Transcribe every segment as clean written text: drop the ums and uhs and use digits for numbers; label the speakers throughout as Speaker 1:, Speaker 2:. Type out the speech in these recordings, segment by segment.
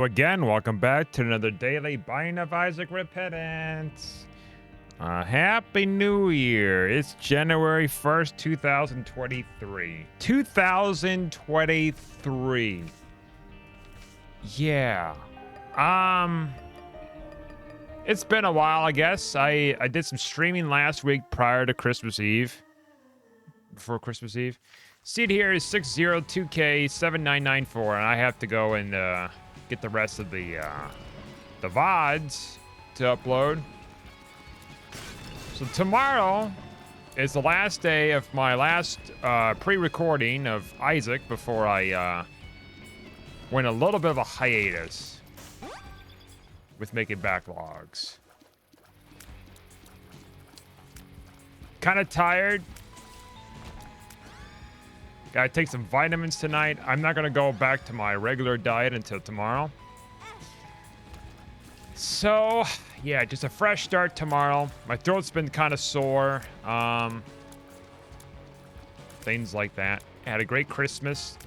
Speaker 1: Again, welcome back to another daily Binding of Isaac Repentance. Happy New Year. It's January 1st, 2023. 2023. Yeah. It's been a while, I guess. I did some streaming last week prior to Christmas Eve. Before Christmas Eve. Seed here is 602K7994, and I have to go and get the rest of the VODs to upload. So tomorrow is the last day of my last pre-recording of Isaac before I went a little bit of a hiatus with making backlogs. Kind of tired. Gotta take some vitamins tonight. I'm not gonna go back to my regular diet until tomorrow. So, yeah, just a fresh start tomorrow. My throat's been kind of sore. Things like that. I had a great Christmas.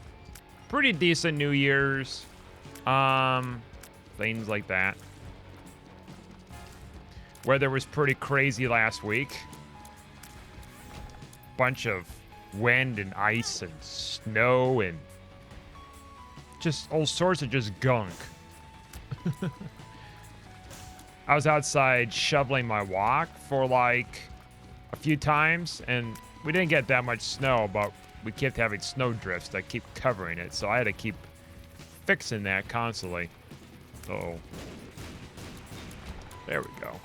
Speaker 1: Pretty decent New Year's. Things like that. Weather was pretty crazy last week. Bunch of wind and ice and snow and just all sorts of just gunk. I was outside shoveling my walk for like a few times, and we didn't get that much snow, but we kept having snow drifts that keep covering it, so I had to keep fixing that constantly. So there we go.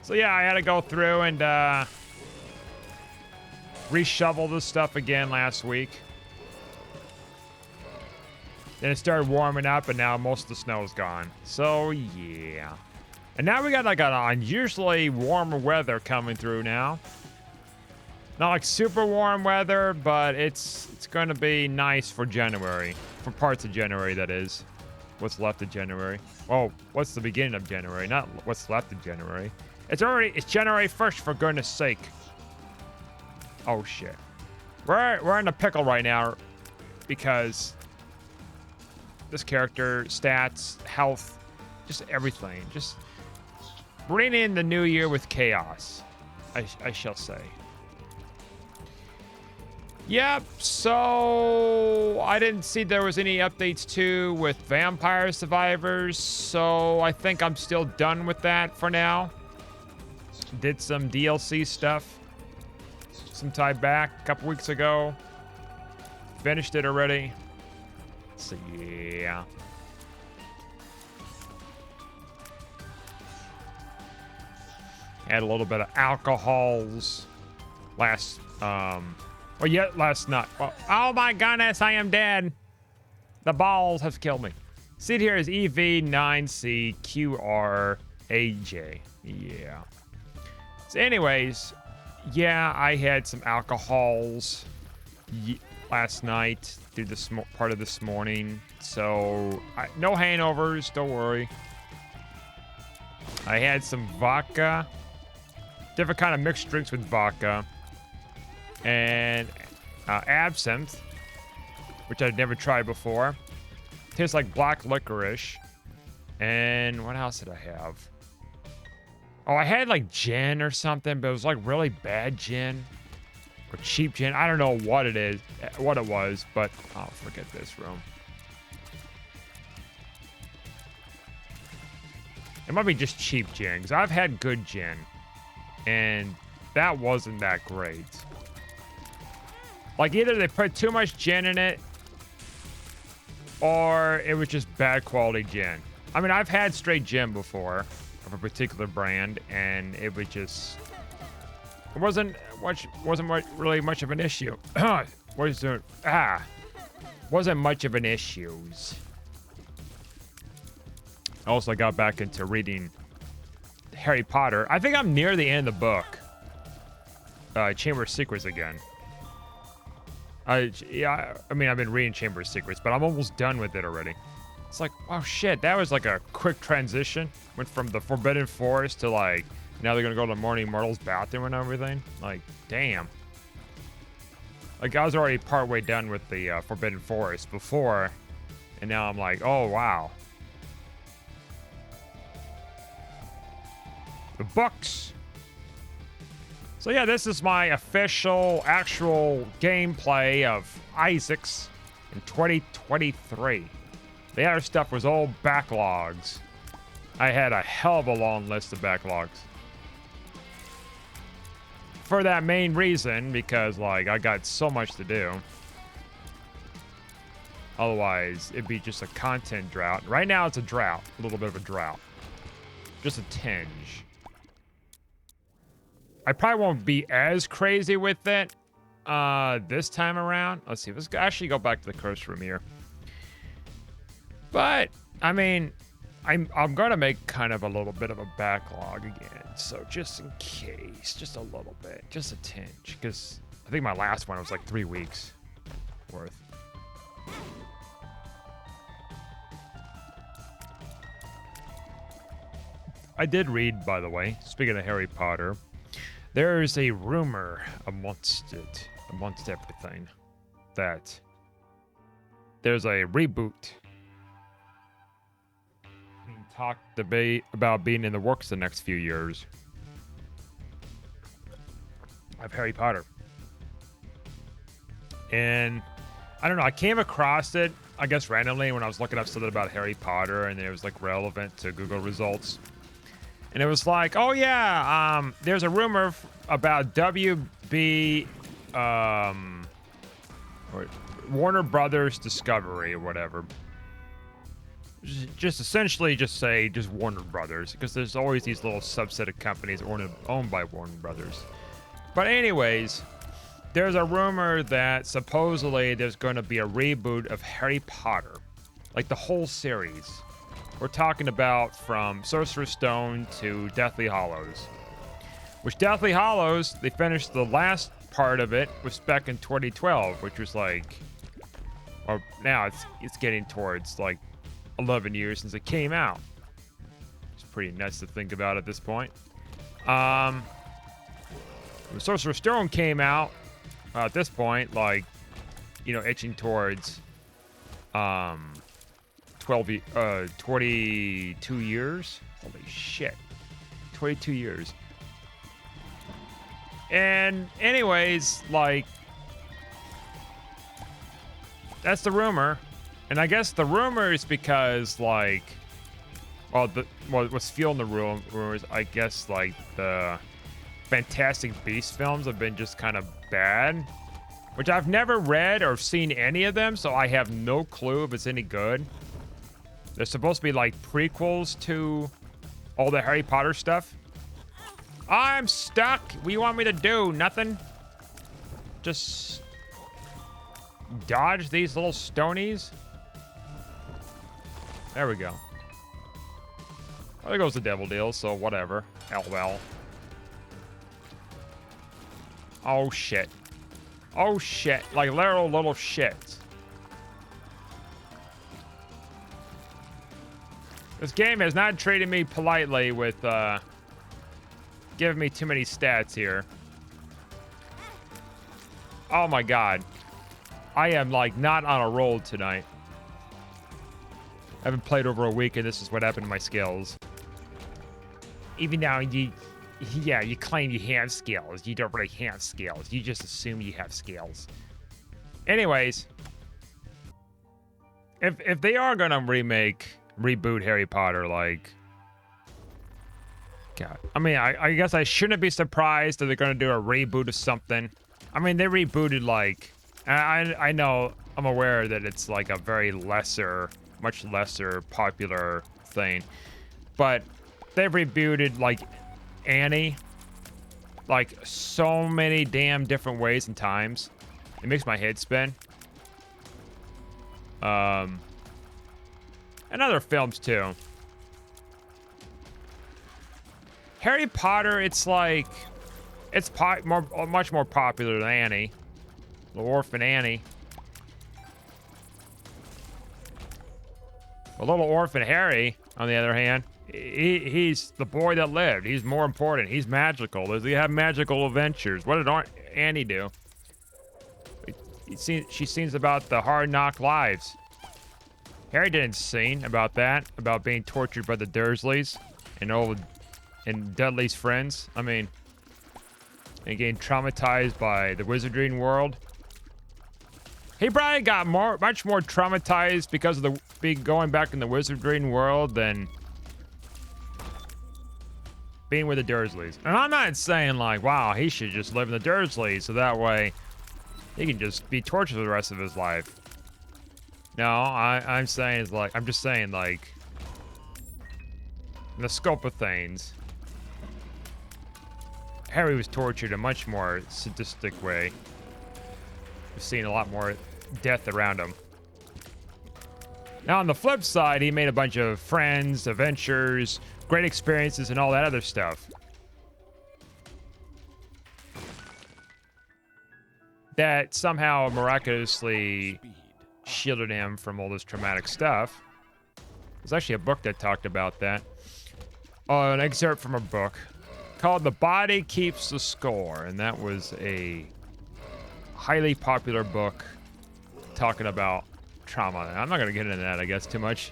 Speaker 1: So yeah, I had to go through and reshovel this stuff again last week. Then it started warming up, and now most of the snow is gone. So yeah. And now we got like an unusually warmer weather coming through now. Not like super warm weather, but it's going to be nice for January. For parts of January, that is. What's left of January. Oh, what's the beginning of January? Not what's left of January. It's January 1st, for goodness sake. Oh shit. We're in a pickle right now because this character, stats, health, just everything. Just bring in the new year with chaos, I shall say. Yep, so I didn't see there was any updates too with Vampire Survivors, so I think I'm still done with that for now. Did some DLC stuff some time back, a couple weeks ago. Finished it already. So yeah. Had a little bit of alcohols last night. Oh my goodness, I am dead. The balls have killed me. Seed here is EV9CQRAJ. Yeah. So anyways, yeah, I had some alcohols last night through this part of this morning. So no hangovers, don't worry. I had some vodka, different kind of mixed drinks with vodka, and absinthe, which I'd never tried before. Tastes like black licorice. And what else did I have? Oh, I had like gin or something, but it was like really bad gin or cheap gin. I don't know what it was, but I'll forget this room. It might be just cheap gin, because I've had good gin, and that wasn't that great. Like either they put too much gin in it, or it was just bad quality gin. I mean, I've had straight gin before of a particular brand, and it was just, it wasn't really much of an issue. Wasn't much of an issue. I also got back into reading Harry Potter. I think I'm near the end of the book. Chamber of Secrets again. I mean, I've been reading Chamber of Secrets, but I'm almost done with it already. It's like, oh shit, that was like a quick transition. Went from the Forbidden Forest to like, now they're gonna go to Morning Myrtle's bathroom and everything. Like, damn. Like, I was already partway done with the Forbidden Forest before, and now I'm like, oh, wow. The books. So yeah, this is my official, actual gameplay of Isaacs in 2023. The other stuff was all backlogs. I had a hell of a long list of backlogs. For that main reason, because like I got so much to do. Otherwise, it'd be just a content drought. Right now, it's a drought. A little bit of a drought. Just a tinge. I probably won't be as crazy with it this time around. Let's see. Let's actually go back to the curse room here. But, I mean, I'm going to make kind of a little bit of a backlog again. So just in case, just a little bit, just a tinge. Because I think my last one was like 3 weeks worth. I did read, by the way, speaking of Harry Potter, there's a rumor amongst everything, that there's a reboot being talked about being in the works the next few years of Harry Potter. And I don't know, I came across it, I guess randomly, when I was looking up something about Harry Potter, and it was like relevant to Google results. And it was like, oh yeah, there's a rumor about WB, or Warner Brothers Discovery or whatever. Just essentially just say just Warner Brothers, because there's always these little subset of companies owned by Warner Brothers. But anyways, there's a rumor that supposedly there's going to be a reboot of Harry Potter, like the whole series. We're talking about from Sorcerer's Stone to Deathly Hallows. Which Deathly Hallows, they finished the last part of it was back in 2012, which was like, or now it's getting towards like 11 years since it came out. It's pretty nuts to think about at this point. When Sorcerer's Stone came out, at this point, like, you know, itching towards 22 years. Holy shit. 22 years. And anyways, like, that's the rumor. And I guess the rumor is because, like, what's fueling the rumors, I guess, like, the Fantastic Beasts films have been just kind of bad. Which I've never read or seen any of them, so I have no clue if it's any good. They're supposed to be like prequels to all the Harry Potter stuff. I'm stuck. What do you want me to do? Nothing? Just dodge these little stonies? There we go. Well, there goes the devil deal, so whatever. LOL. Oh shit. Oh shit. Like little shits. This game has not treated me politely with giving me too many stats here. Oh my god. I am like not on a roll tonight. I haven't played over a week and this is what happened to my skills. Even now you claim you have skills. You don't really have skills. You just assume you have skills. Anyways, if they are gonna reboot Harry Potter, like, God, I mean, I guess I shouldn't be surprised that they're gonna do a reboot of something. I mean, they rebooted, like, I know, I'm aware that it's like a very much lesser popular thing, but they've rebooted like Annie, like so many damn different ways and times. It makes my head spin. And other films too. Harry Potter, it's like, it's much more popular than Annie. The Orphan Annie. A little Orphan Harry, on the other hand, he's the boy that lived. He's more important. He's magical. Does he have magical adventures? What did Annie do? she sings about the hard knock lives. Harry didn't sing about that, about being tortured by the Dursleys and Dudley's friends. I mean, and getting traumatized by the wizarding world. He probably got much more traumatized because of going back in the wizarding world than being with the Dursleys. And I'm not saying like, wow, he should just live in the Dursleys so that way he can just be tortured for the rest of his life. No, I'm saying is like, I'm just saying like, in the scope of things, Harry was tortured in a much more sadistic way. We've seen a lot more death around him. Now, on the flip side, he made a bunch of friends, adventures, great experiences, and all that other stuff. That somehow miraculously shielded him from all this traumatic stuff. There's actually a book that talked about that. An excerpt from a book called The Body Keeps the Score, and that was a highly popular book talking about trauma. I'm not going to get into that, I guess, too much.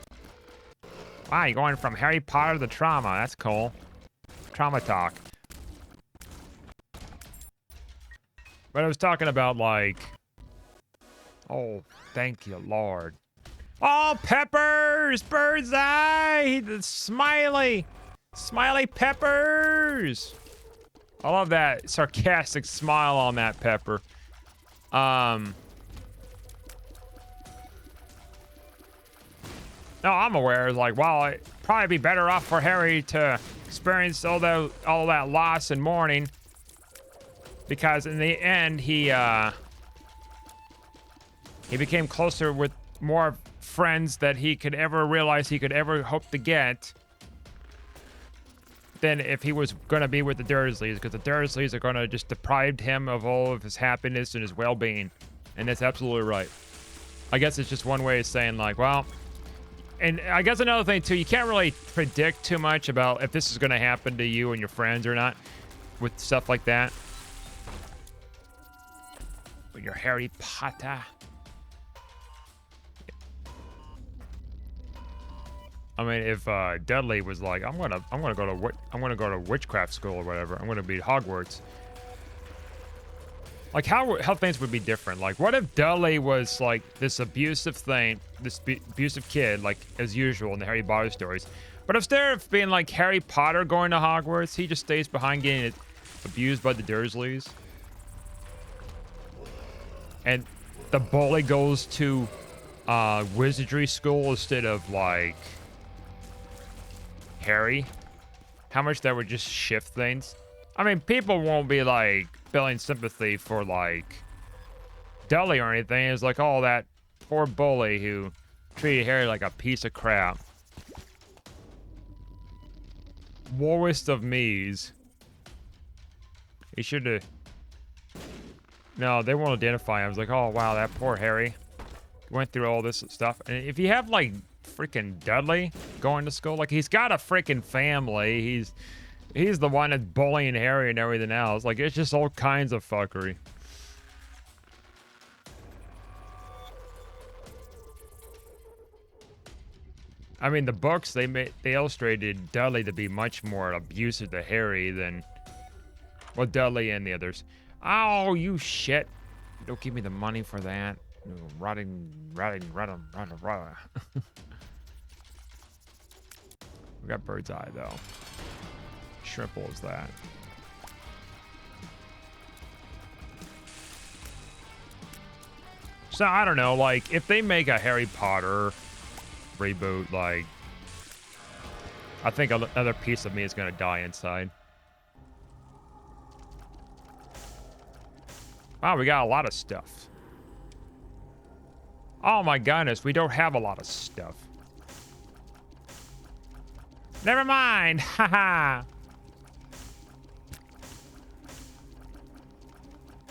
Speaker 1: Wow, you're going from Harry Potter to trauma. That's cool. Trauma talk. But I was talking about, like... Oh, thank you, Lord. Oh, Peppers! Bird's eye! The smiley! Smiley Peppers! I love that sarcastic smile on that Pepper. No, I'm aware, like, well, it'd probably be better off for Harry to experience all that loss and mourning, because in the end, he became closer with more friends that he could ever realize he could ever hope to get than if he was going to be with the Dursleys, because the Dursleys are going to just deprive him of all of his happiness and his well-being. And that's absolutely right. I guess it's just one way of saying, like, well, and I guess another thing too, you can't really predict too much about if this is going to happen to you and your friends or not with stuff like that. With your Harry Potter. I mean, if Dudley was like, I'm gonna go to witchcraft school or whatever. I'm gonna be Hogwarts. Like, how things would be different. Like, what if Dudley was like this abusive kid, like as usual in the Harry Potter stories, but instead of being like Harry Potter going to Hogwarts, he just stays behind getting abused by the Dursleys, and the bully goes to wizardry school instead of like Harry. How much that would just shift things. I mean, people won't be like feeling sympathy for like Dudley or anything. It's like, oh, that poor bully who treated Harry like a piece of crap. Worst of me's. He should have. No, they won't identify him. I was like, oh wow, that poor Harry went through all this stuff. And if you have like freaking Dudley going to school, like, he's got a freaking family. He's the one that's bullying Harry and everything else. Like, it's just all kinds of fuckery. I mean, the books, they illustrated Dudley to be much more abusive to Harry than, well, Dudley and the others. Oh, you shit. Don't give me the money for that. Rotting. We got Bird's Eye, though. Triple is that. So, I don't know, like, if they make a Harry Potter reboot, like, I think another piece of me is going to die inside. Wow, we got a lot of stuff. Oh my goodness, we don't have a lot of stuff. Never mind, haha.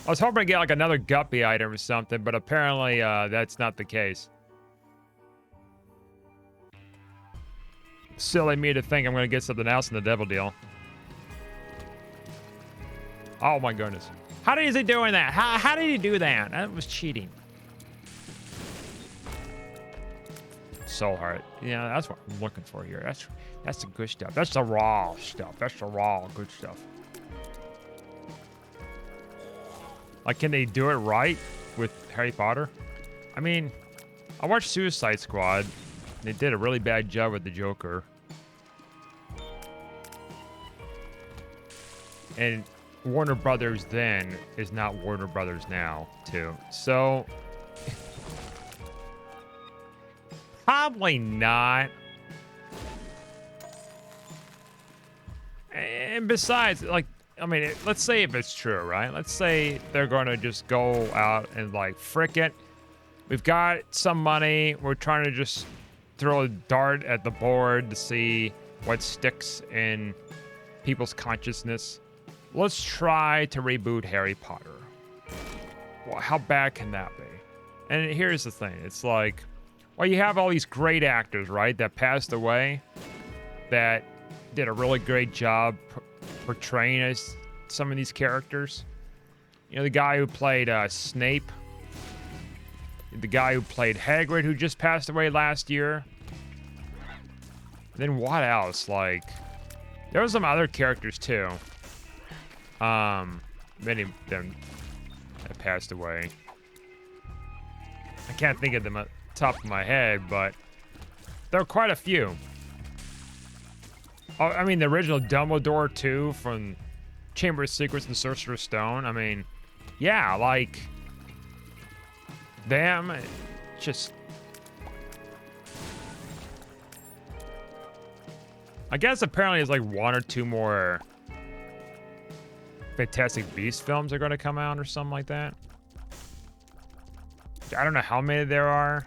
Speaker 1: I was hoping to get like another guppy item or something, but apparently that's not the case. Silly me to think I'm going to get something else in the devil deal. Oh my goodness. How is he doing that? How did he do that? That was cheating. Soul Heart. Yeah, that's what I'm looking for here. That's the good stuff. That's the raw stuff. That's the raw good stuff. Like, can they do it right with Harry Potter? I mean, I watched Suicide Squad. They did a really bad job with the Joker. And Warner Brothers then is not Warner Brothers now, too. So, probably not. And besides, like, I mean, let's say if it's true, right? Let's say they're going to just go out and, like, frick it. We've got some money. We're trying to just throw a dart at the board to see what sticks in people's consciousness. Let's try to reboot Harry Potter. Well, how bad can that be? And here's the thing. It's like, well, you have all these great actors, right, that passed away, that did a really great job portraying as some of these characters. You know, the guy who played Snape, the guy who played Hagrid, who just passed away last year. Then what else? Like, there were some other characters too. Many of them have passed away. I can't think of them at the top of my head, but there are quite a few. Oh, I mean, the original Dumbledore too, from Chamber of Secrets and Sorcerer's Stone. I mean, yeah, like them, just. I guess apparently there's like one or two more Fantastic Beasts films are going to come out or something like that. I don't know how many there are.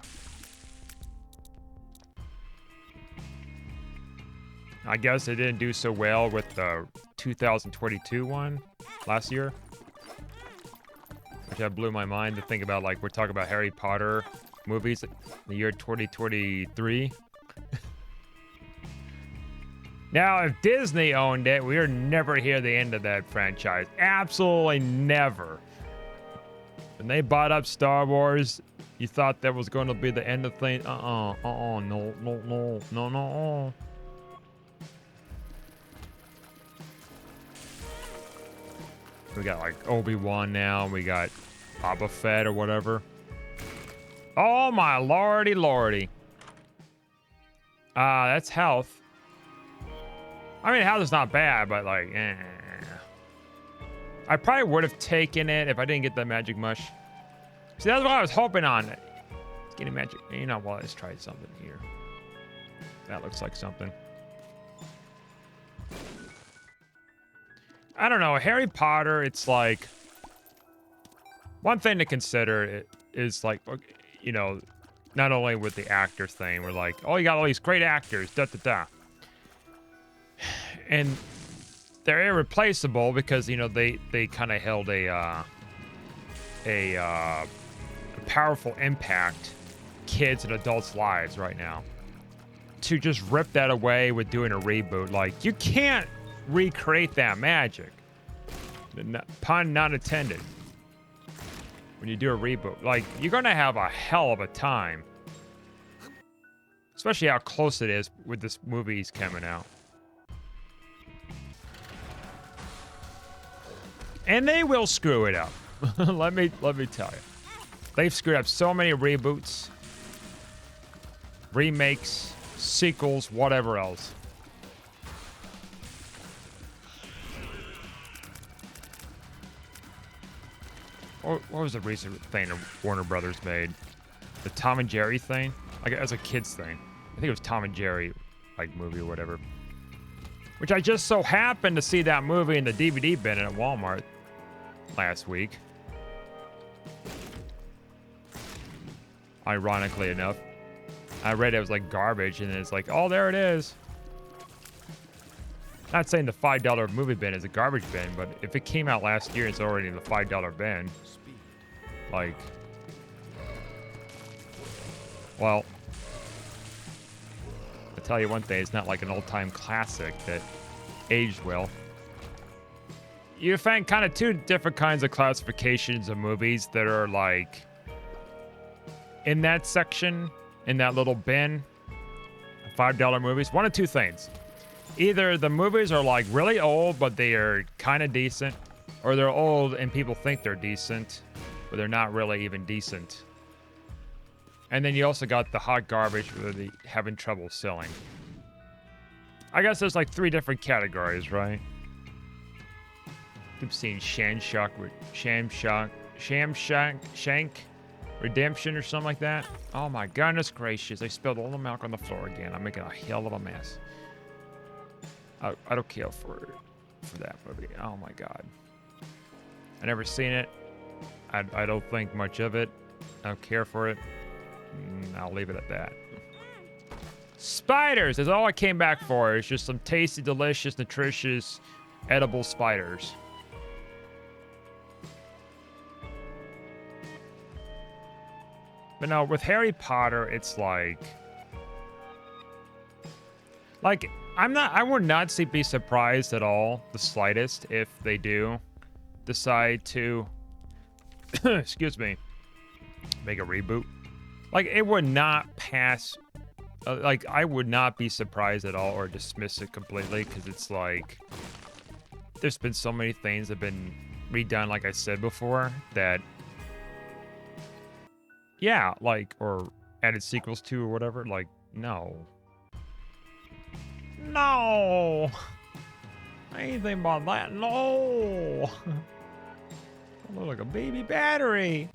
Speaker 1: I guess they didn't do so well with the 2022 one last year. Which blew my mind to think about, like, we're talking about Harry Potter movies in the year 2023. Now, if Disney owned it, we would never hear the end of that franchise. Absolutely never. When they bought up Star Wars, you thought that was going to be the end of things. No. We got like Obi-Wan now. We got Boba Fett or whatever. Oh my lordy. That's health. I mean, health is not bad, but like, I probably would have taken it if I didn't get the magic mush. See, that's what I was hoping on. Getting magic. You know what? Let's try something here. That looks like something. I don't know. Harry Potter, it's like, one thing to consider is like, you know, not only with the actors thing, we're like, oh, you got all these great actors, and they're irreplaceable because, you know, they kind of held a powerful impact kids and adults' lives right now. To just rip that away with doing a reboot, like, you can't recreate that magic. Pun not intended. When you do a reboot, like, you're gonna have a hell of a time, especially how close it is with this movie's coming out. And they will screw it up. let me tell you, they've screwed up so many reboots, remakes, sequels, whatever else. What was the recent thing that Warner Brothers made? The Tom and Jerry thing? Like, as a kid's thing. I think it was Tom and Jerry, like, movie or whatever. Which I just so happened to see that movie in the DVD bin at Walmart last week. Ironically enough. I read it was like garbage, and it's like, oh, there it is. Not saying the $5 movie bin is a garbage bin, but if it came out last year, it's already in the $5 bin. Like, well, I'll tell you one thing, it's not like an old-time classic that aged well. you find kind of two different kinds of classifications of movies that are like in that section, in that little bin, $5 movies. One of two things. Either the movies are like really old, but they are kind of decent, or they're old and people think they're decent, but they're not really even decent. And then you also got the hot garbage where they're having trouble selling. I guess there's like 3 different categories, right? Keep seeing Shank Redemption or something like that. Oh my goodness gracious! I spilled all the milk on the floor again. I'm making a hell of a mess. I don't care for that movie. Oh my god. I never seen it. I don't think much of it. I don't care for it. I'll leave it at that. Spiders is all I came back for. It's just some tasty, delicious, nutritious, edible spiders. But no, with Harry Potter, it's like I would not be surprised at all, the slightest, if they do decide to, excuse me, make a reboot. Like, it would not pass, like, I would not be surprised at all or dismiss it completely, because it's like, there's been so many things that have been redone, like I said before, that, yeah, like, or added sequels to or whatever, like, no. No! Anything about that, no! I look like a baby battery!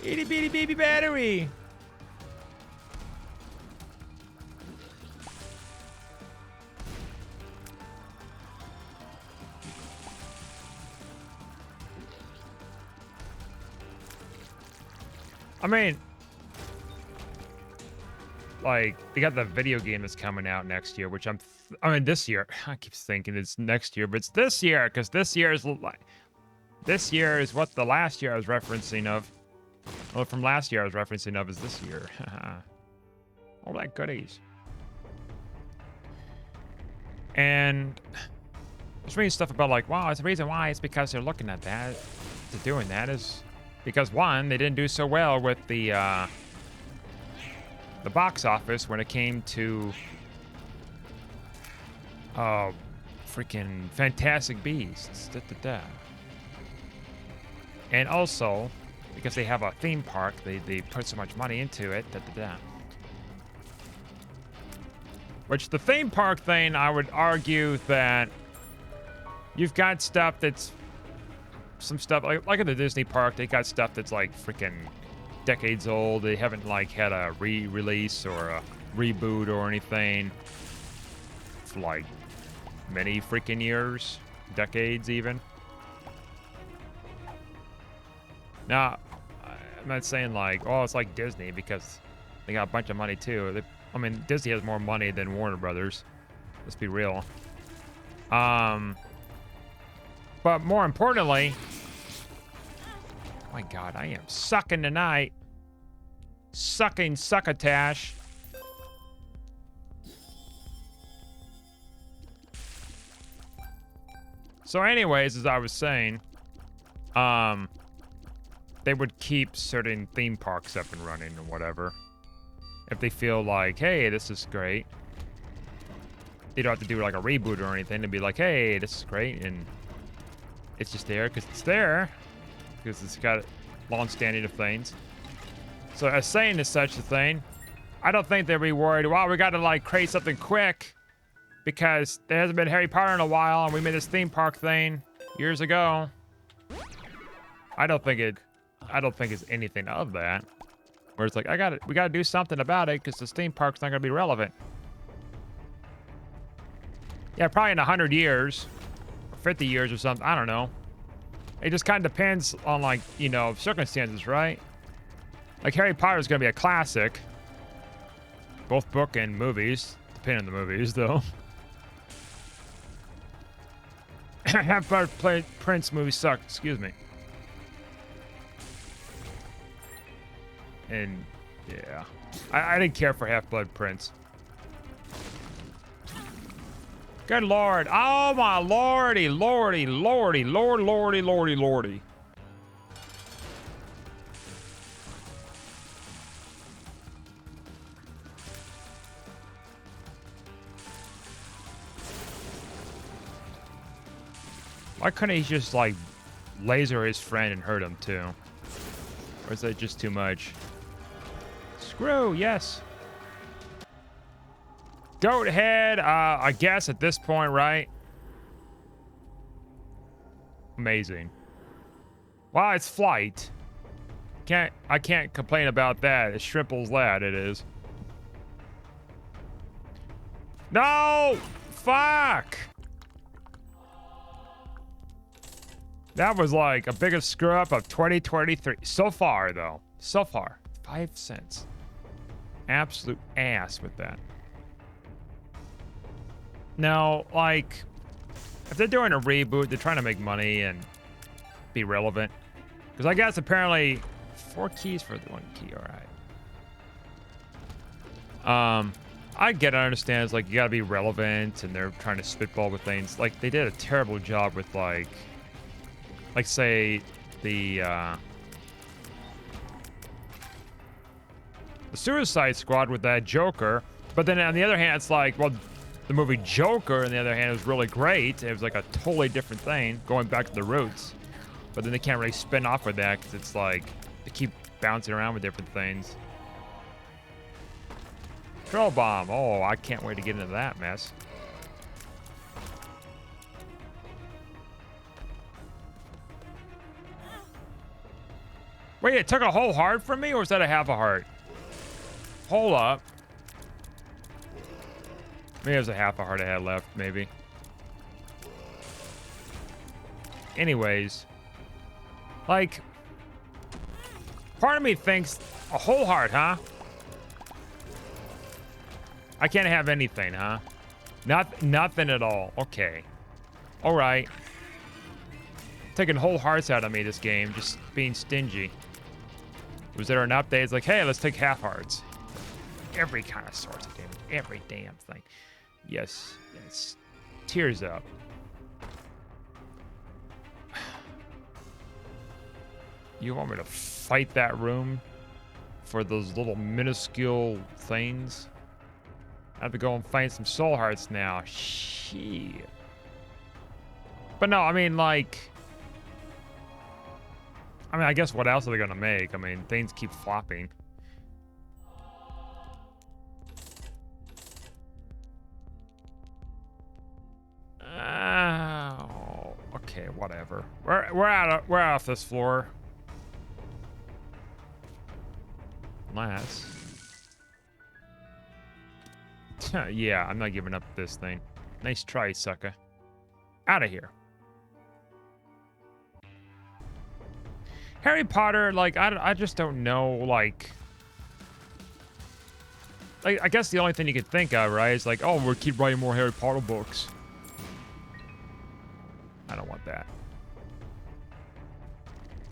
Speaker 1: Itty bitty baby battery! I mean, like, they got the video game that's coming out next year, which I mean, this year. I keep thinking it's next year, but it's this year, because this year is what the last year I was referencing of. Well, from last year I was referencing of is this year. All that goodies. And there's reading stuff about like, wow, it's the reason why it's because they're looking at that. They're doing that is because one, they didn't do so well with the box office when it came to freaking Fantastic Beasts. And also, because they have a theme park, they put so much money into it. Which the theme park thing, I would argue that you've got stuff that's some stuff like at the Disney park, they got stuff that's like freaking decades old. They haven't like had a re-release or a reboot or anything for like many freaking years, decades even. Now, I'm not saying like, oh, it's like Disney because they got a bunch of money too. I mean, Disney has more money than Warner Brothers. Let's be real. But more importantly, oh my God, I am sucking tonight. Sucking succotash. So anyways, as I was saying, they would keep certain theme parks up and running and whatever. If they feel like, hey, this is great. They don't have to do like a reboot or anything. They'd be like, hey, this is great. And it's just there because it's there. Because it's got long-standing of things. So as saying is such a thing, I don't think they'd be worried, wow, we got to like create something quick because there hasn't been Harry Potter in a while and we made this theme park thing years ago. I don't think it's anything of that. Where it's like, we gotta do something about it because this theme park's not gonna be relevant. Yeah, probably in 100 years, or 50 years or something, I don't know. It just kind of depends on like, you know, circumstances, right? Like Harry Potter's gonna be a classic. Both book and movies, depending on the movies though. Half-Blood Prince movie sucked, excuse me. And yeah, I didn't care for Half-Blood Prince. Good lord. Oh my lordy, lordy, lordy, lord, lordy, lordy, lordy. Why couldn't he just, like, laser his friend and hurt him, too? Or is that just too much? Screw, yes. Goat head, I guess at this point, right? Amazing. Wow, it's flight. I can't complain about that. It's Shrimple's lad, it is. No! Fuck! That was like a biggest screw up of 2023. So far, though. So far. 5 cents. Absolute ass with that. Now, like, if they're doing a reboot, they're trying to make money and be relevant. Because I guess apparently 4 keys for the 1 key. All right. I get it. I understand. It's like you gotta be relevant, and they're trying to spitball with things. Like they did a terrible job with like say the Suicide Squad with that Joker. But then on the other hand, it's like, well, the movie Joker, on the other hand, was really great. It was like a totally different thing, going back to the roots. But then they can't really spin off with that because it's like they keep bouncing around with different things. Troll bomb. Oh, I can't wait to get into that mess. Wait, it took a whole heart from me, or was that a half a heart? Hold up. Maybe it was a half a heart I had left, maybe. Anyways. Like, part of me thinks a whole heart, huh? I can't have anything, huh? Nothing at all. Okay. All right. Taking whole hearts out of me this game, just being stingy. Was there an update? It's like, hey, let's take half hearts. Every kind of source of damage. Every damn thing. Yes. Yes. Tears up. You want me to fight that room for those little minuscule things? I have to go and find some soul hearts now. Shit. But no, I mean, like... I guess what else are they gonna make? I mean, things keep flopping. Oh, okay, whatever. We're off this floor. Unless... yeah, I'm not giving up this thing. Nice try, sucker. Out of here. Harry Potter, like, I just don't know, like, I guess the only thing you could think of, right, is like, oh, we'll keep writing more Harry Potter books. I don't want that.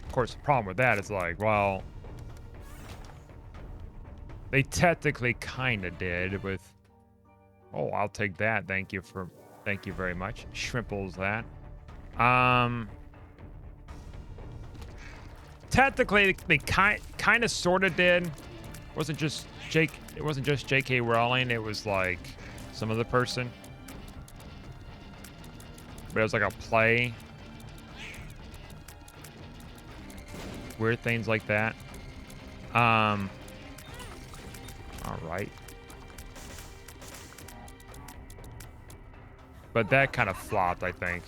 Speaker 1: Of course, the problem with that is like, well, they technically kind of did with, oh, I'll take that. Thank you very much. Shrimples that. Technically, they kind of sort of did. It wasn't just J.K. Rowling. It was like some other person. But it was like a play. Weird things like that. All right. But that kind of flopped, I think.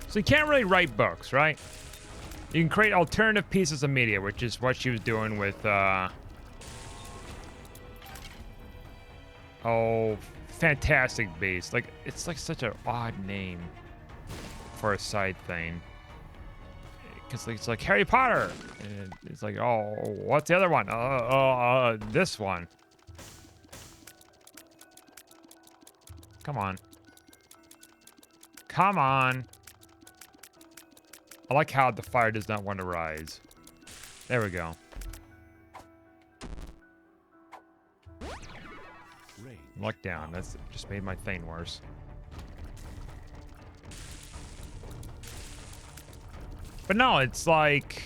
Speaker 1: So you can't really write books, right? You can create alternative pieces of media, which is what she was doing with, oh, Fantastic Beasts. Like, it's like such an odd name for a side thing. Because it's like Harry Potter. And it's like, oh, what's the other one? This one. Come on. Come on. I like how the fire does not want to rise. There we go. Luck down. That's just made my thing worse. But no, it's like,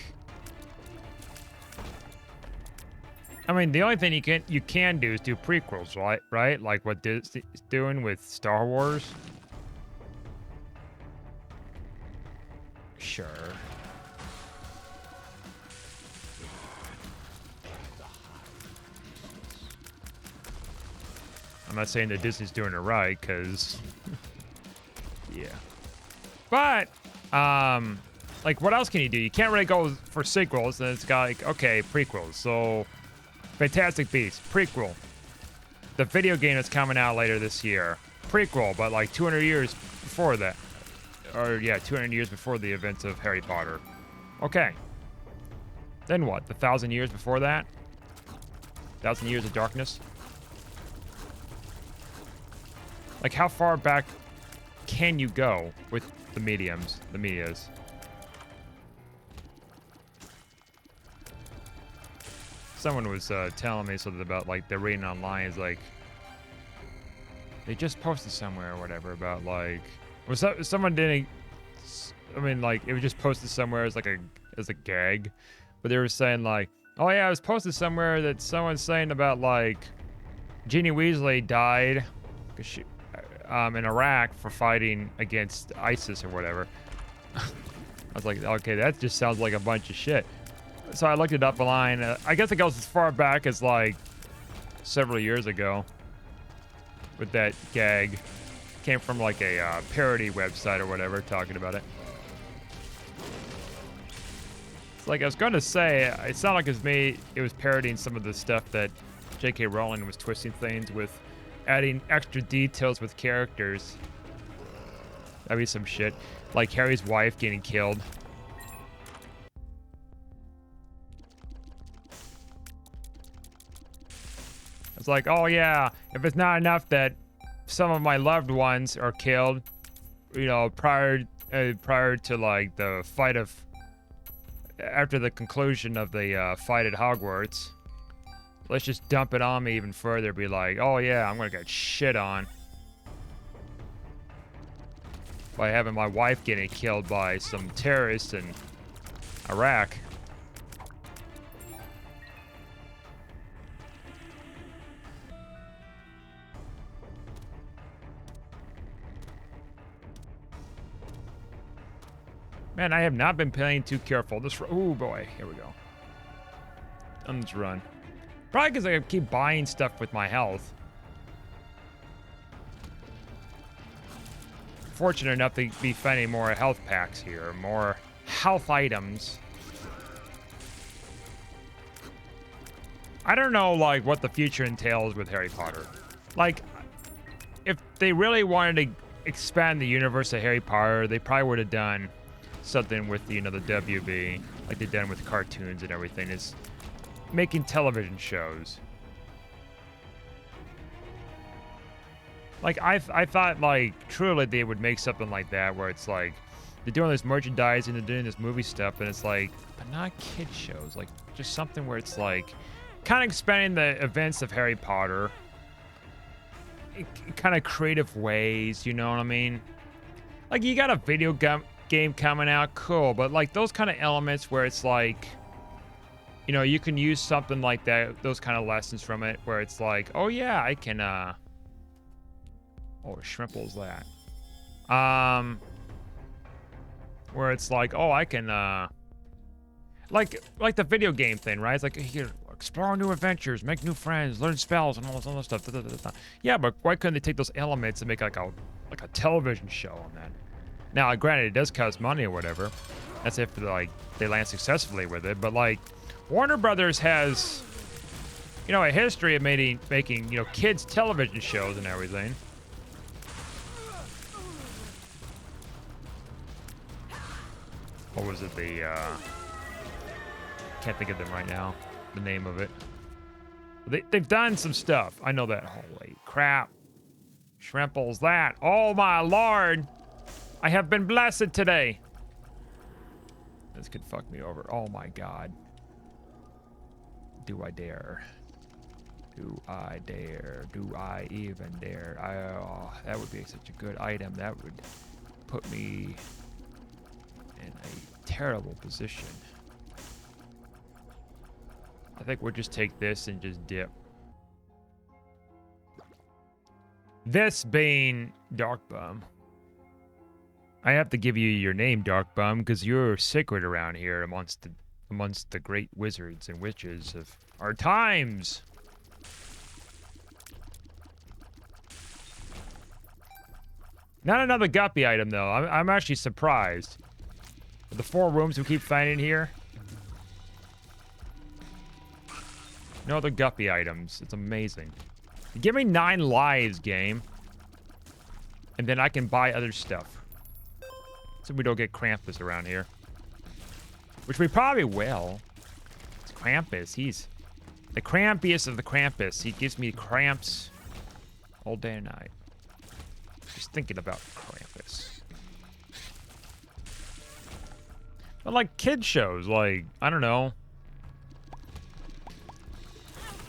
Speaker 1: I mean, the only thing you can do is do prequels, right? Right? Like what Disney's doing with Star Wars. Sure. I'm not saying that Disney's doing it right, because yeah. But like, what else can you do? You can't really go for sequels, and it's got like, okay, prequels. So Fantastic Beasts, prequel. The video game that's coming out later this year, prequel, but like 200 years before that. Or yeah, 200 years before the events of Harry Potter. Okay. Then what? The 1,000 years before that? 1,000 years of darkness? Like, how far back can you go with the medias? Someone was telling me something about, like, they're reading online. Is like, they just posted somewhere or whatever about, like, was someone didn't. I mean, like, it was just posted somewhere as like as a gag, but they were saying like, oh yeah, it was posted somewhere that someone's saying about like Ginny Weasley died because she in Iraq for fighting against ISIS or whatever. I was like, okay, that just sounds like a bunch of shit. So I looked it up online. I guess it goes as far back as like several years ago with that gag. Came from like a parody website or whatever talking about it. It's like I was going to say, it's not like it was parodying some of the stuff that J.K. Rowling was twisting things with, adding extra details with characters. That'd be some shit. Like Harry's wife getting killed. It's like, oh yeah, if it's not enough that some of my loved ones are killed, you know, prior to like the fight of, after the conclusion of the fight at Hogwarts, let's just dump it on me even further. Be like, oh yeah, I'm gonna get shit on by having my wife getting killed by some terrorists in Iraq. Man, I have not been playing too careful. Oh boy, here we go. On this run. Probably because I keep buying stuff with my health. Fortunate enough to be finding more health packs here, more health items. I don't know, like, what the future entails with Harry Potter. Like, if they really wanted to expand the universe of Harry Potter, they probably would have done something with, you know, the WB, like they've done with cartoons and everything, is making television shows. Like, I thought, like, truly they would make something like that, where it's like, they're doing this merchandise and they're doing this movie stuff, and it's like, but not kid shows. Like, just something where it's like, kind of expanding the events of Harry Potter in kind of creative ways, you know what I mean? Like, you got a video game coming out, cool, but like those kind of elements where it's like, you know, you can use something like that, those kind of lessons from it, where it's like, oh yeah, I can oh, Shrimple's that. Where it's like, oh, I can like the video game thing, right? It's like, here, explore new adventures, make new friends, learn spells and all this other stuff. Da, da, da, da. Yeah, but why couldn't they take those elements and make like a television show on that? Now, granted, it does cost money or whatever. That's if like they land successfully with it. But like, Warner Brothers has, you know, a history of making you know, kids television shows and everything. What was it? The can't think of them right now. The name of it. They've done some stuff. I know that. Holy crap! Shrimple's that. Oh my lord! I have been blessed today. This could fuck me over. Oh my god. Do I dare? Do I dare? Do I even dare? That would be such a good item. That would put me in a terrible position. I think we'll just take this and just dip. This being Dark Bum. I have to give you your name, Dark Bum, because you're sacred around here amongst the great wizards and witches of our times. Not another guppy item, though. I'm actually surprised. The 4 rooms we keep finding here. No other guppy items. It's amazing. Give me 9 lives, game. And then I can buy other stuff. So we don't get Krampus around here. Which we probably will. It's Krampus. He's the crampiest of the Krampus. He gives me cramps all day and night. Just thinking about Krampus. But like kid shows, like, I don't know.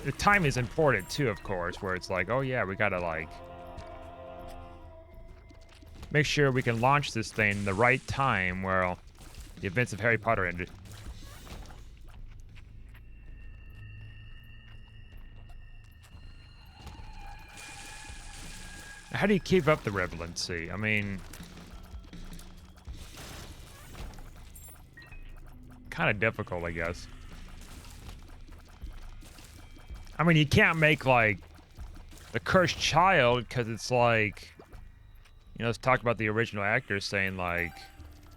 Speaker 1: The time is important too, of course, where it's like, oh yeah, we gotta like make sure we can launch this thing in the right time where the events of Harry Potter ended. How do you keep up the relevancy? I mean, kind of difficult, I guess. I mean, you can't make, like, the cursed child, because it's like, you know, let's talk about the original actors saying, like,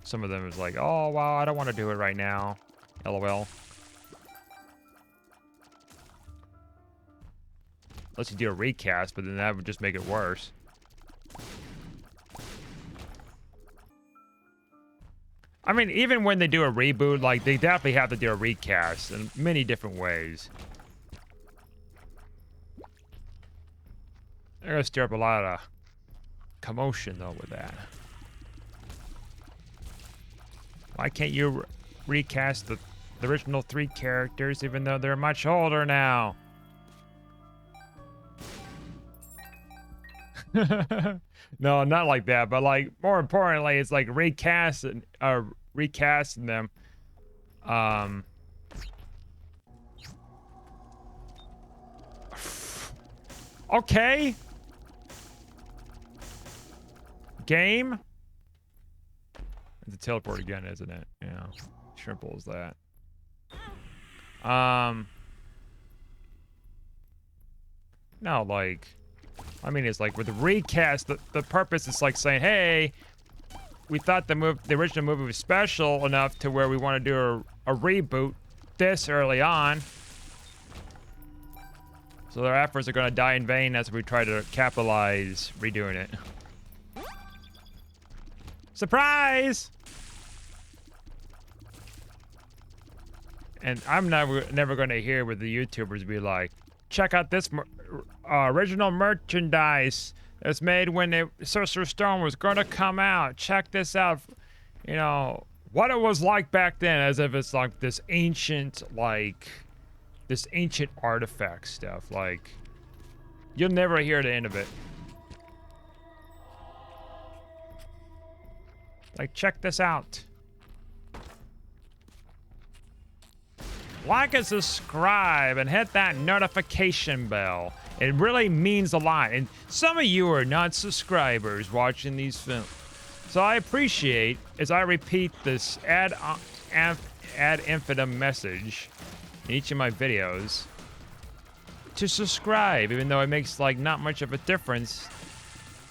Speaker 1: some of them is like, oh, wow, I don't want to do it right now. LOL. Unless you do a recast, but then that would just make it worse. I mean, even when they do a reboot, like, they definitely have to do a recast in many different ways. They're gonna stir up a lot of commotion, though, with that. Why can't you recast the original 3 characters, even though they're much older now? No, not like that, but like more importantly, it's like recasting them. Okay. Game. It's a teleport again, isn't it? Yeah. Simple as that. No, like, I mean, it's like with the recast, the purpose is like saying, hey, we thought the original movie was special enough to where we want to do a reboot this early on. So their efforts are going to die in vain as we try to capitalize redoing it. Surprise! And I'm never going to hear with the YouTubers be like, check out this original merchandise that's made when the Sorcerer's Stone was going to come out. Check this out. You know, what it was like back then, as if it's like this ancient, this ancient artifact stuff. Like, you'll never hear the end of it. Like, check this out. Like and subscribe and hit that notification bell. It really means a lot. And some of you are not subscribers watching these films. So I appreciate, as I repeat this ad infinitum message in each of my videos, to subscribe, even though it makes like not much of a difference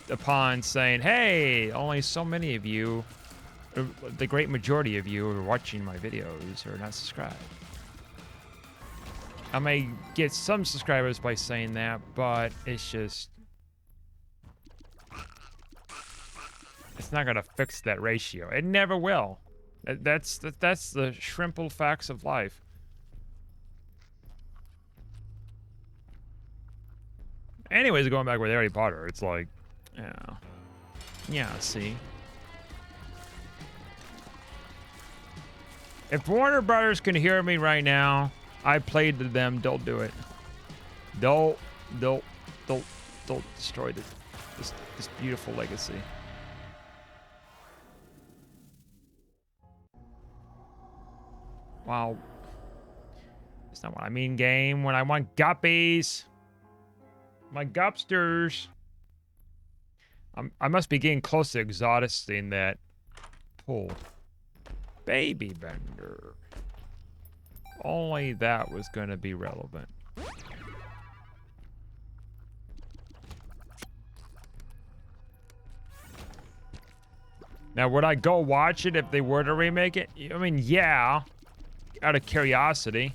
Speaker 1: upon saying, hey, only so many of you, the great majority of you are watching my videos are not subscribed. I may get some subscribers by saying that, but it's just, it's not gonna fix that ratio. It never will. That's the shrimple facts of life. Anyways, going back with Harry Potter, it's like, yeah, see. If Warner Brothers can hear me right now, I played to them, don't do it. Don't Don't, don't destroy this beautiful legacy. Wow. That's not what I mean, game. When I want guppies. My gupsters. I must be getting close to exoticing that pull. Baby bender. Only that was going to be relevant. Now, would I go watch it if they were to remake it? I mean, yeah. Out of curiosity.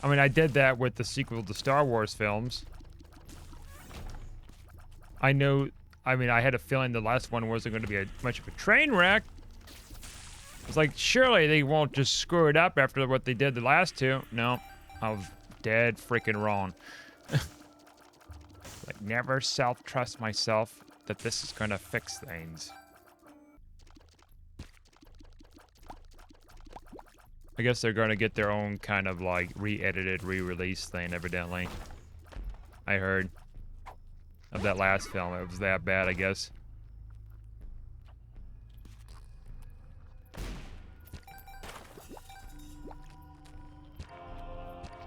Speaker 1: I mean, I did that with the sequel to Star Wars films. I had a feeling the last one wasn't going to be much of a train wreck. It's like, surely they won't just screw it up after what they did the last two. No, I was dead freaking wrong. Like, never self-trust myself that this is going to fix things. I guess they're going to get their own kind of, like, re-edited, re-release thing, evidently. I heard. Of that last film. It was that bad, I guess.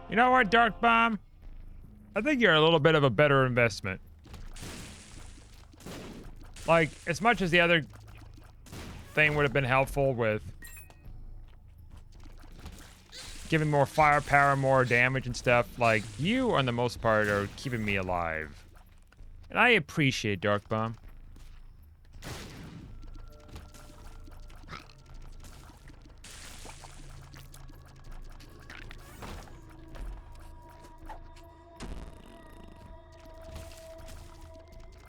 Speaker 1: You know what, Dark Bomb? I think you're a little bit of a better investment. Like, as much as the other thing would have been helpful with giving more firepower, more damage and stuff, like, you, on the most part, are keeping me alive. And I appreciate Dark Bomb.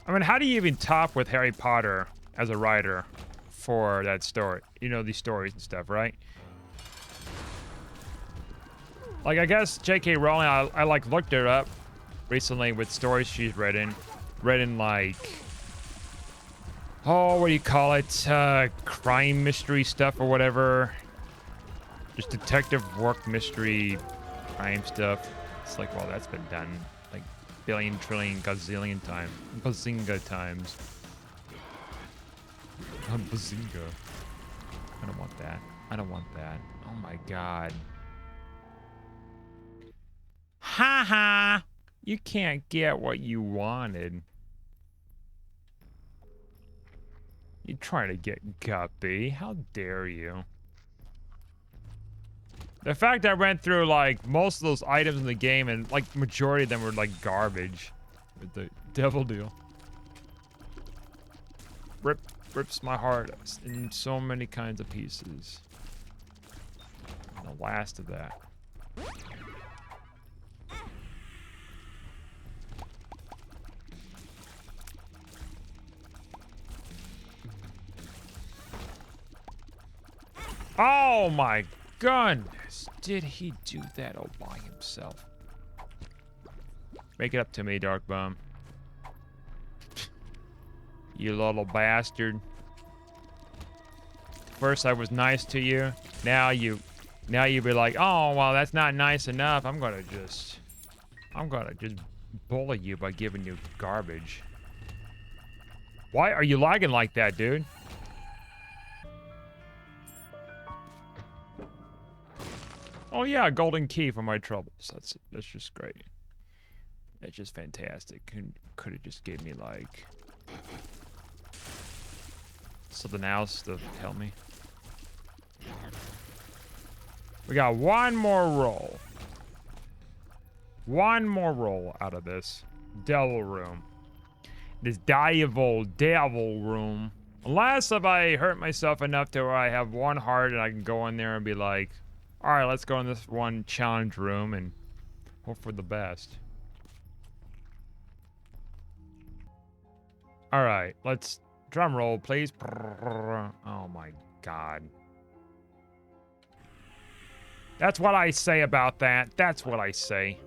Speaker 1: I mean, how do you even top with Harry Potter as a writer for that story? You know, these stories and stuff, right? Like, I guess J.K. Rowling, I like looked her up recently with stories she's written like, oh, what do you call it? Crime mystery stuff or whatever. Just detective work mystery crime stuff. It's like, well, that's been done like billion, trillion, gazillion times. Bazinga times. Bazinga. I don't want that. I don't want that. Oh my god. Ha ha! You can't get what you wanted. You're trying to get Guppy. How dare you? The fact I went through, like, most of those items in the game and, like, majority of them were, like, garbage. With the devil deal. Rips my heart in so many kinds of pieces. And the last of that. Oh my goodness. Did he do that all by himself? Make it up to me, Dark Bomb. You little bastard. First I was nice to you. Now you be like, oh, well, that's not nice enough. I'm gonna just bully you by giving you garbage. Why are you lagging like that, dude? Oh yeah, golden key for my troubles. That's just great. That's just fantastic. Could have just gave me like something else to help me. We got one more roll. One more roll out of this devil room. This devil room. Unless if I hurt myself enough to where I have one heart and I can go in there and be like, all right, let's go in this one challenge room and hope for the best. All right, let's drum roll, please. Oh my god. That's what I say about that. That's what I say.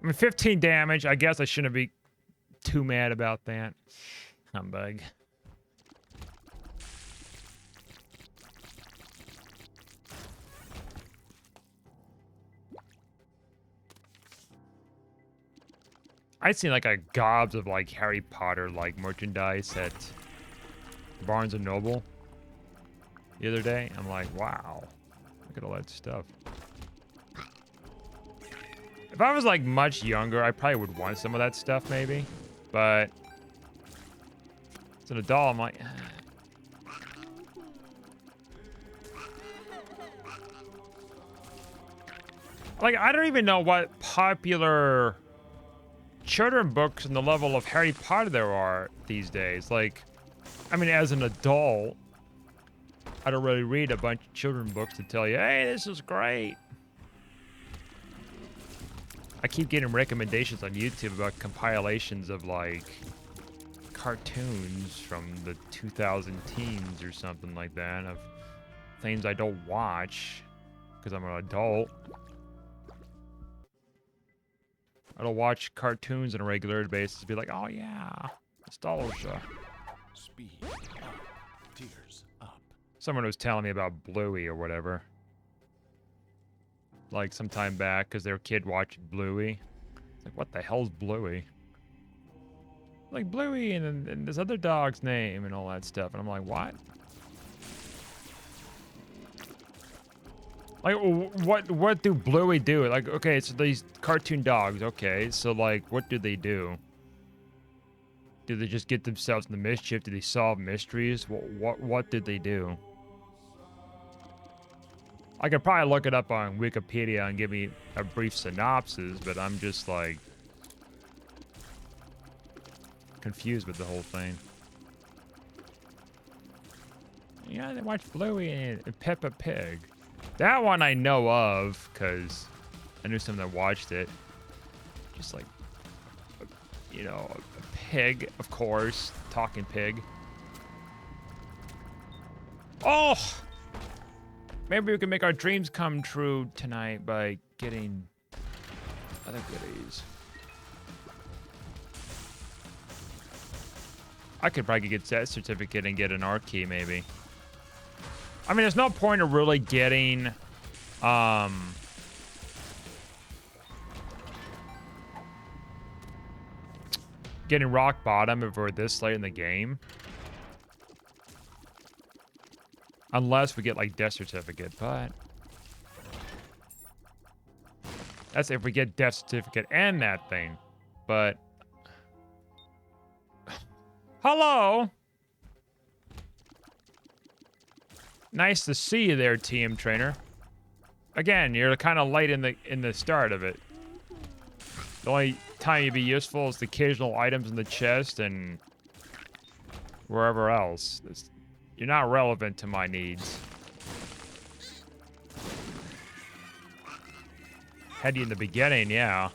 Speaker 1: I mean, 15 damage. I guess I shouldn't be too mad about that. Humbug. I'd seen like a gobs of like Harry Potter like merchandise at Barnes and Noble the other day. I'm like, wow, look at all that stuff. If I was like much younger, I probably would want some of that stuff maybe, but as an adult, I'm like, like I don't even know what popular children books and the level of Harry Potter there are these days. Like, I mean, as an adult, I don't really read a bunch of children books to tell you, hey, this is great. I keep getting recommendations on YouTube about compilations of like cartoons from the 2000 teens or something like that of things I don't watch because I'm an adult. I don't watch cartoons on a regular basis to be like, oh yeah, nostalgia.
Speaker 2: Speed up, tears up.
Speaker 1: Someone was telling me about Bluey or whatever. Like some time back, because their kid watched Bluey. It's like, what the hell's Bluey? Like Bluey and this other dog's name and all that stuff. And I'm like, what? Like, what do Bluey do? Like, okay, so these cartoon dogs, okay, so like, what do they do? Do they just get themselves in the mischief? Do they solve mysteries? What did they do? I could probably look it up on Wikipedia and give me a brief synopsis, but I'm just like confused with the whole thing. Yeah, they watch Bluey and Peppa Pig. That one I know of, because I knew someone that watched it. Just like, you know, a pig, of course. Talking pig. Oh! Maybe we can make our dreams come true tonight by getting other goodies. I could probably get that certificate and get an art key, maybe. I mean, there's no point of really getting, getting rock bottom if we're this late in the game. Unless we get, like, death certificate, but that's if we get death certificate and that thing. But hello. Nice to see you there, TM Trainer. Again, you're kind of late in the start of it. The only time you'd be useful is the occasional items in the chest and wherever else. You're not relevant to my needs. Had you in the beginning, yeah.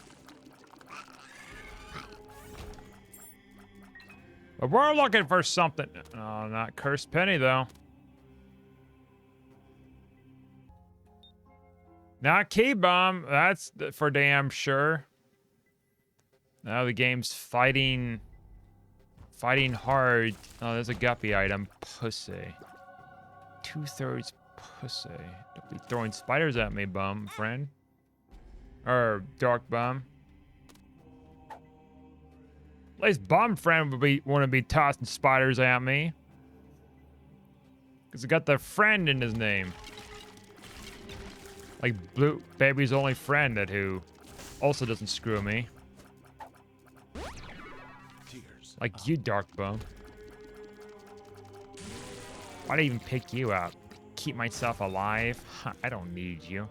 Speaker 1: But we're looking for something. Oh, not Cursed Penny, though. Not Key Bomb. That's for damn sure. Now the game's fighting hard. Oh, there's a guppy item. Pussy. 2/3 pussy. Don't be throwing spiders at me, bum, friend. Or dark bum. At least bum friend would want to be tossing spiders at me. Because it got the friend in his name. Like Blue Baby's only friend that who also doesn't screw me. Like you, Dark Bone. Why'd I even pick you up? Keep myself alive? Huh, I don't need you.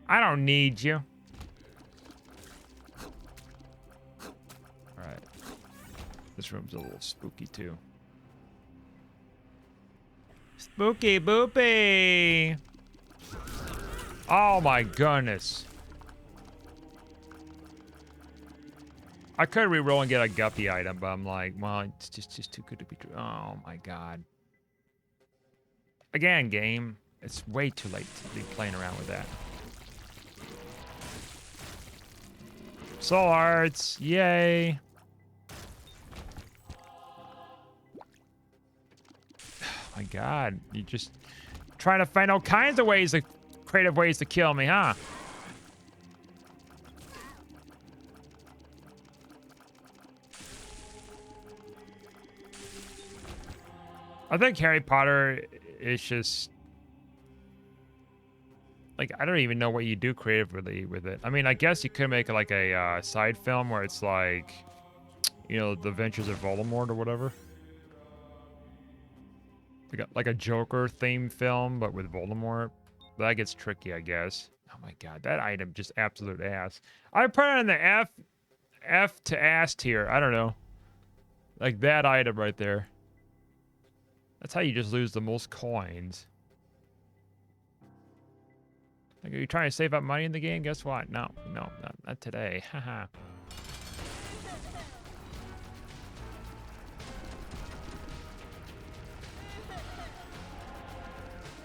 Speaker 1: I don't need you. Alright. This room's a little spooky too. Spooky boopy! Oh my goodness. I could reroll and get a guppy item, but I'm like, well, it's just too good to be true. Oh my god. Again, game. It's way too late to be playing around with that. Soul Hearts, yay. Oh my god, you just trying to find all kinds of ways, creative ways to kill me, huh? I think Harry Potter is just like, I don't even know what you do creatively with it. I mean, I guess you could make like a side film where it's like, you know, the Adventures of Voldemort or whatever. Like a Joker themed film, but with Voldemort. That gets tricky, I guess. Oh my god, that item just absolute ass. I put it in the F to ass tier. I don't know. Like that item right there. That's how you just lose the most coins. Like, are you trying to save up money in the game? Guess what? No, not today. Haha.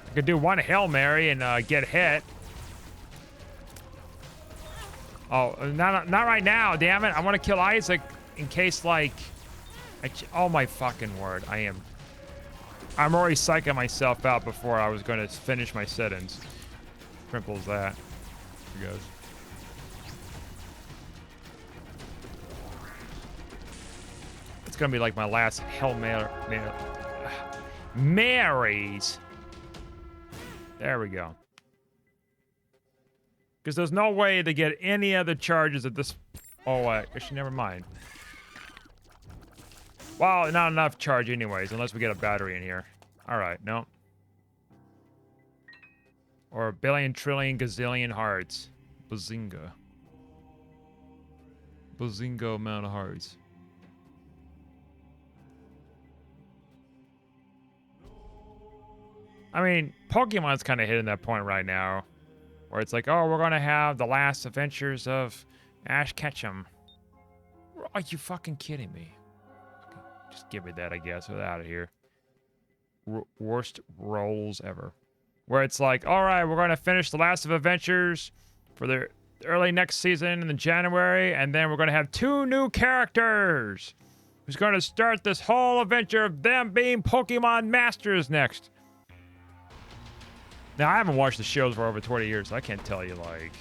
Speaker 1: I could do one Hail Mary and get hit. Oh, not right now, damn it. I want to kill Isaac in case, like... oh my fucking word. I'm already psyching myself out before I was going to finish my sit-ins. Simple as that. Here goes. It's going to be like my last Hail Mary. Marys. There we go. Because there's no way to get any other charges at this... oh, actually, never mind. Well, not enough charge anyways, unless we get a battery in here. Alright, no. Or a billion, trillion, gazillion hearts. Bazinga. Bazinga amount of hearts. I mean, Pokemon's kind of hitting that point right now. Where it's like, oh, we're going to have the last adventures of Ash Ketchum. Are you fucking kidding me? Okay, just give me that, I guess. Get out of here. Worst rolls ever. Where it's like, all right, we're going to finish the last of Adventures for the early next season in January. And then we're going to have 2 new characters. Who's going to start this whole adventure of them being Pokemon Masters next. Now, I haven't watched the shows for over 20 years, so I can't tell you, like...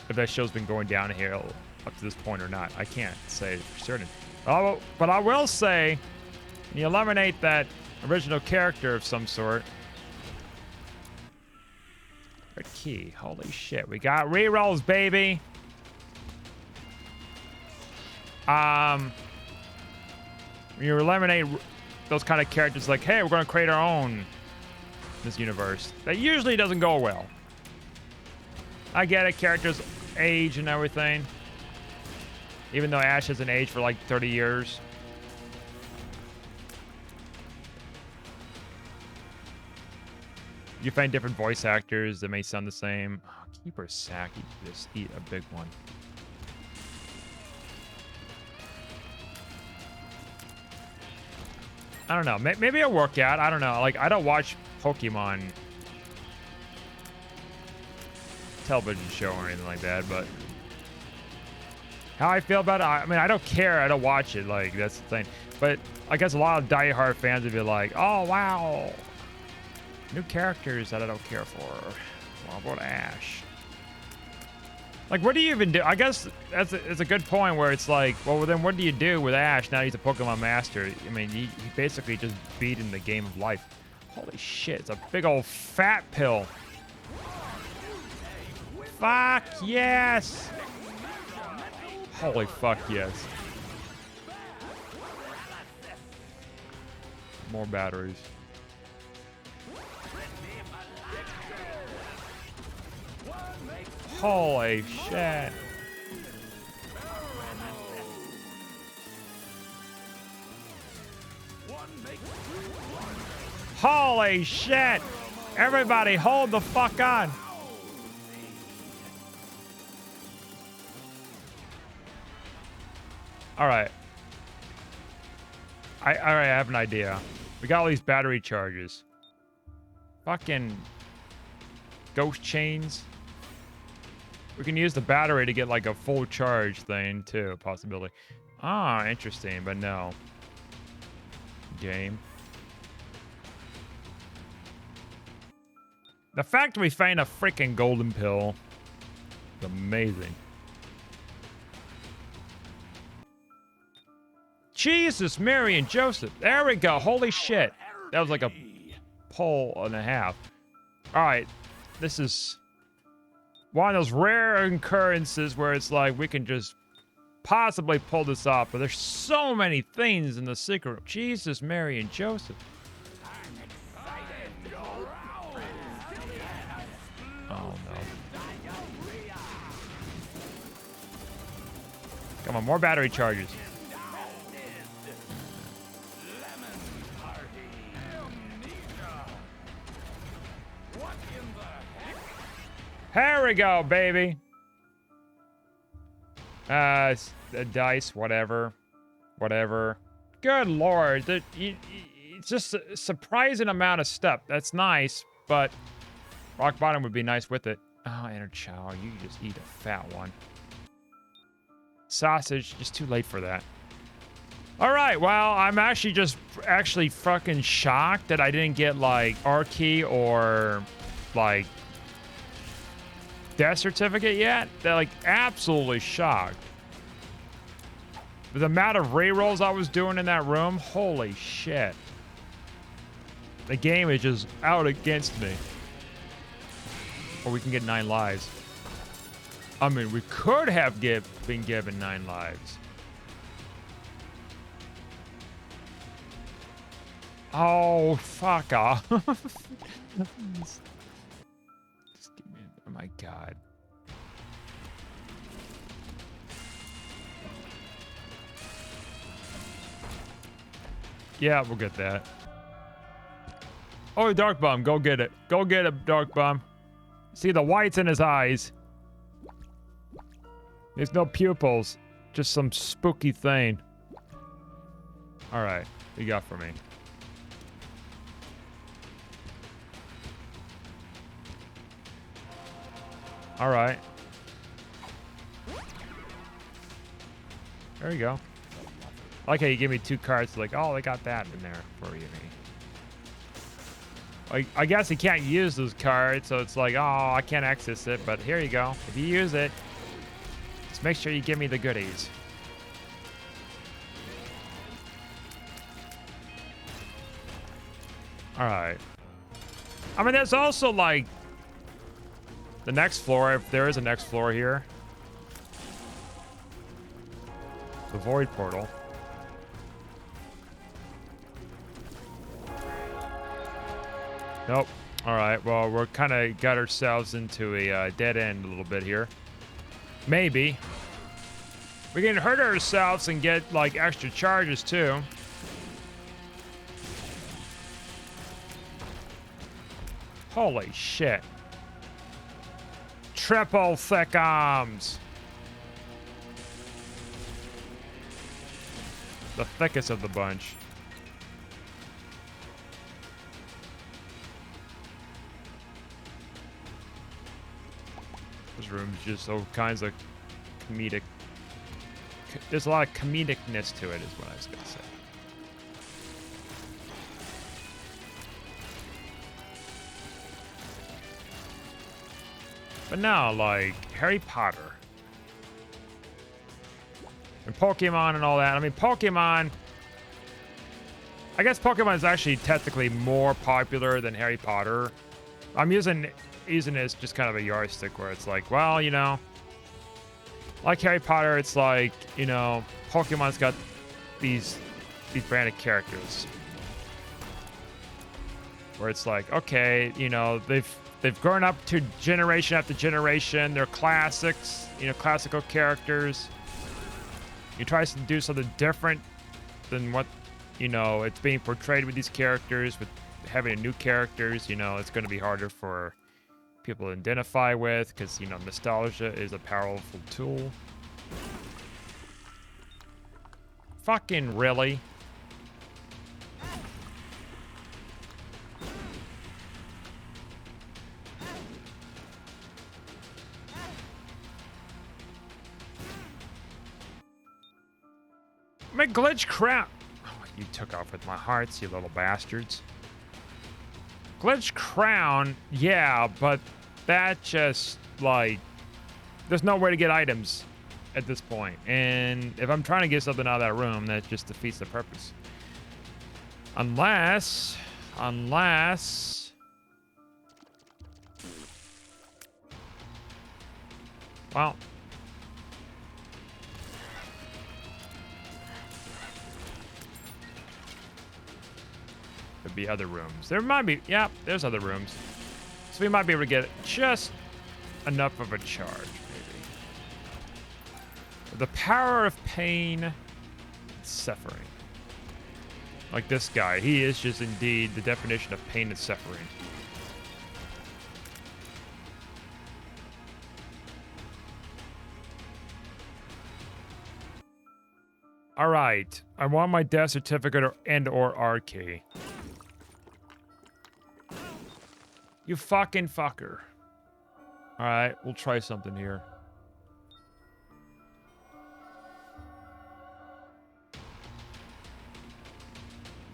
Speaker 1: if that show's been going downhill up to this point or not. I can't say for certain. Oh, but I will say, you eliminate that original character of some sort. Red key. Holy shit. We got rerolls, baby. You eliminate... those kind of characters like, hey, we're going to create our own in this universe. That usually doesn't go well. I get it, characters age and everything. Even though Ash hasn't aged for like 30 years. You find different voice actors that may sound the same. Oh, Keeper Saki, just eat a big one. I don't know. Maybe it'll work out. I don't know. Like, I don't watch Pokemon television show or anything like that, but how I feel about it, I mean, I don't care. I don't watch it. Like, that's the thing. But I guess a lot of diehard fans would be like, oh, wow. New characters that I don't care for. Well, about Ash. Like, what do you even do? I guess it's a good point where it's like, well, then what do you do with Ash now he's a Pokemon Master? I mean, he basically just beat in the game of life. Holy shit, it's a big old fat pill. Fuck yes! Holy fuck yes. More batteries. Holy shit. Holy shit. Everybody hold the fuck on. All right. All right, I have an idea. We got all these battery charges. Fucking ghost chains. We can use the battery to get like a full charge thing too, possibility. Ah, interesting, but no. Game. The fact we find a freaking golden pill is amazing. Jesus, Mary, and Joseph. There we go. Holy shit. That was like a pole and a half. All right. This is one of those rare occurrences where it's like we can just possibly pull this off, but there's so many things in the secret room. Jesus, Mary, and Joseph. Oh no. Come on, more battery charges. Here we go, baby. Dice, whatever. Good lord, it's just a surprising amount of stuff. That's nice, but rock bottom would be nice with it. Oh, inner child, you just eat a fat one. Sausage, just too late for that. All right, well, I'm actually fucking shocked that I didn't get like R key or like death certificate yet. They're like absolutely shocked. The amount of rerolls I was doing in that room, holy shit. The game is just out against me. Or we can get 9 lives. I mean, we could have been given 9 lives. Oh, fuck off. Just give me, oh my god. Yeah, we'll get that. Oh, Dark Bum, go get it. Go get it, Dark Bum. See the whites in his eyes. There's no pupils. Just some spooky thing. Alright, what you got for me? Alright. There you go. I like how you give me 2 cards, like, oh, I got that in there for you. I guess you can't use those cards, so it's like, oh, I can't access it, but here you go. If you use it, just make sure you give me the goodies. Alright. I mean, there's also, like, the next floor, if there is a next floor here. The Void Portal. Nope. Alright, well, we're kind of got ourselves into a dead end a little bit here. Maybe. We can hurt ourselves and get, like, extra charges, too. Holy shit. Triple thick arms. The thickest of the bunch. This room's just all kinds of comedic. There's a lot of comedicness to it, is what I was gonna say. But now, like, Harry Potter. And Pokemon and all that. I mean, Pokemon... I guess Pokemon is actually technically more popular than Harry Potter. I'm using it as just kind of a yardstick where it's like, well, you know... Like Harry Potter, it's like, you know, Pokemon's got these branded characters. Where it's like, okay, you know, they've grown up to generation after generation. They're classics, you know, classical characters. You try to do something different than what, you know, it's being portrayed with these characters. With having new characters, you know, it's going to be harder for people to identify with because, you know, nostalgia is a powerful tool. Fucking really? My glitch crap. Oh, you took off with my hearts, you little bastards. Glitch crown, yeah, but that just, like, there's no way to get items. at this point. And if I'm trying to get something out of that room, that just defeats the purpose. Unless... Well... There'd be other rooms. There might be... Yeah, there's other rooms. So we might be able to get just enough of a charge, maybe. The power of pain and suffering. Like this guy. He is just indeed the definition of pain and suffering. All right. I want my death certificate and/or R key. You fucking fucker. All right, we'll try something here.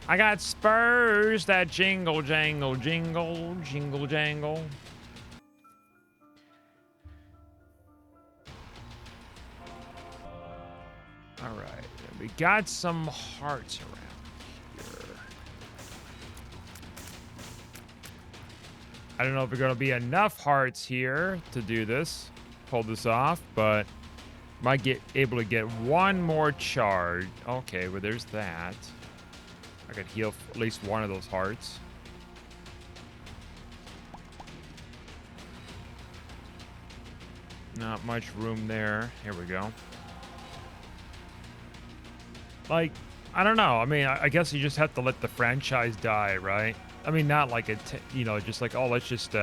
Speaker 1: I got spurs that jingle, jangle, jingle, jingle, jangle. All right, we got some hearts around here. I don't know if we're going to be enough hearts here to do this, pull this off, but might get able to get one more charge. Okay, well, there's that. I could heal at least one of those hearts. Not much room there. Here we go. Like, I don't know. I mean, I guess you just have to let the franchise die, right? I mean, not like a, you know, just like, oh, let's just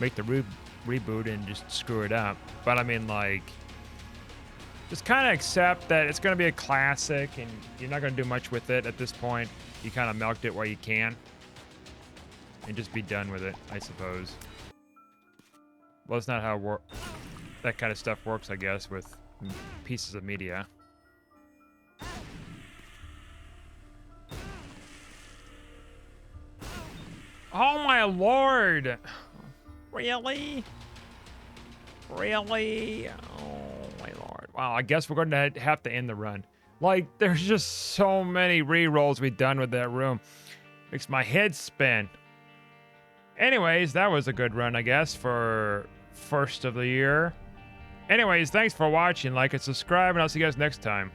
Speaker 1: make the reboot and just screw it up. But I mean, like, just kind of accept that it's going to be a classic and you're not going to do much with it at this point. You kind of milked it while you can. And just be done with it, I suppose. Well, that's not how that kind of stuff works, I guess, with pieces of media. Oh my lord! Really? Really? Oh my lord. Wow, I guess we're going to have to end the run. Like, there's just so many re-rolls we've done with that room. Makes my head spin. Anyways, that was a good run, I guess, for first of the year. Anyways, thanks for watching. Like and subscribe, and I'll see you guys next time.